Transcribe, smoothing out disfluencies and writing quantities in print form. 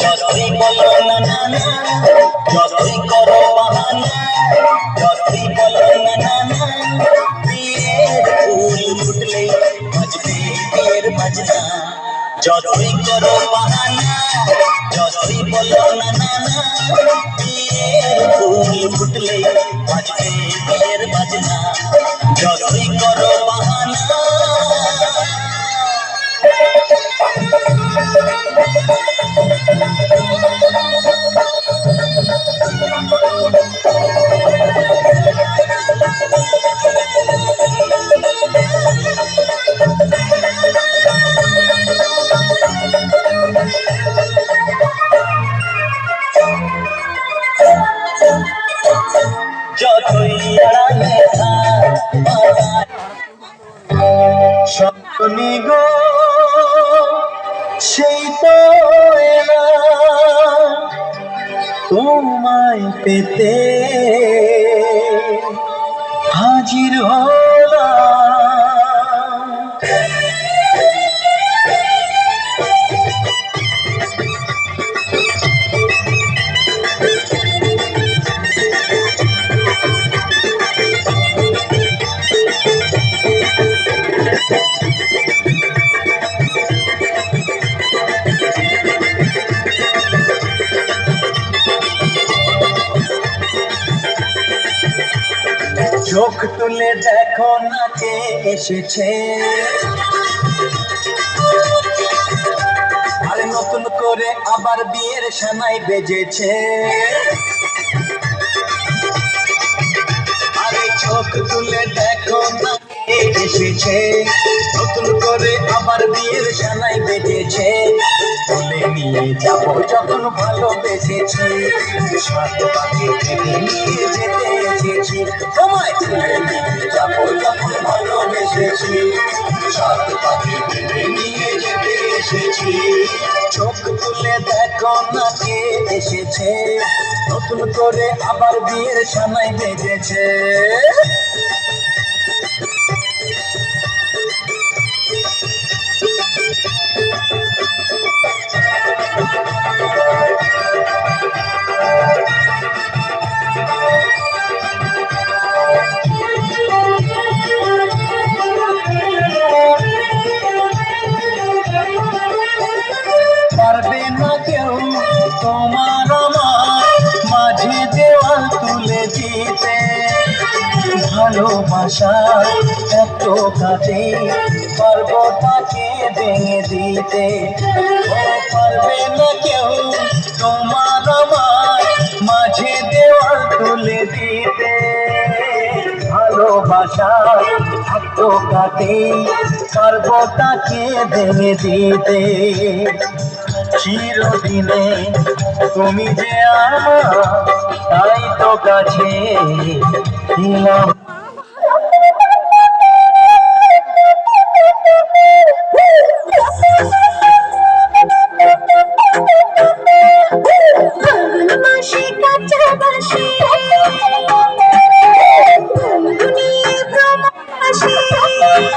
যতই বলো না না না, যতই করো বাহানা, যতই বলো না না না, বিয়ের ফুল ফুটলে বাজবে বিয়ের বাজনা। যতই করো বাহানা, যতই বলো না না না, বিয়ের ফুল ফুটলে বাজবে বিয়ের বাজনা। যতই করো বাহানা। যতই আড়ালে থাক স্বপ্নি গো সেই তো এলা তোমায় পেতে হাজির হলাম। চোখ তুলে দেখো না কে এসেছে, আরে নতুন করে আবার বিয়ের সানাই বেজেছে। আরে চোখ তুলে দেখো না কে এসেছে, নতুন করে আবার বিয়ের সানাই বেজেছে। বলে নিয়ে যাবো যখন ভালোবেসেছি, সাত পাখি থেকে নিয়ে যেতে এসেছি। তোমায় তুলে নিয়ে যাবো যখন ভালোবেসেছি, সাত পাখি থেকে নিয়ে যেতে এসেছি। চোখ তুলে দেখো না কে এসেছে, নতুন করে আবার বিয়ের সানাই বেজেছে। পারবে না কেউ তোমার আমার মাঝে দেওয়াল তুলে দিতে, ভালোবাসা এত কাজে পারবো তাকে ভেঙে দিতে। পারবে না কেউ তোমার আমার মাঝে দেওয়াল তুলে দিতে, ভালোবাসা এত কাজে পারবো তাকে ভেঙে দিতে। চিরদিনে তুমি যে আমার, তাই তো কাছে ছিলাম।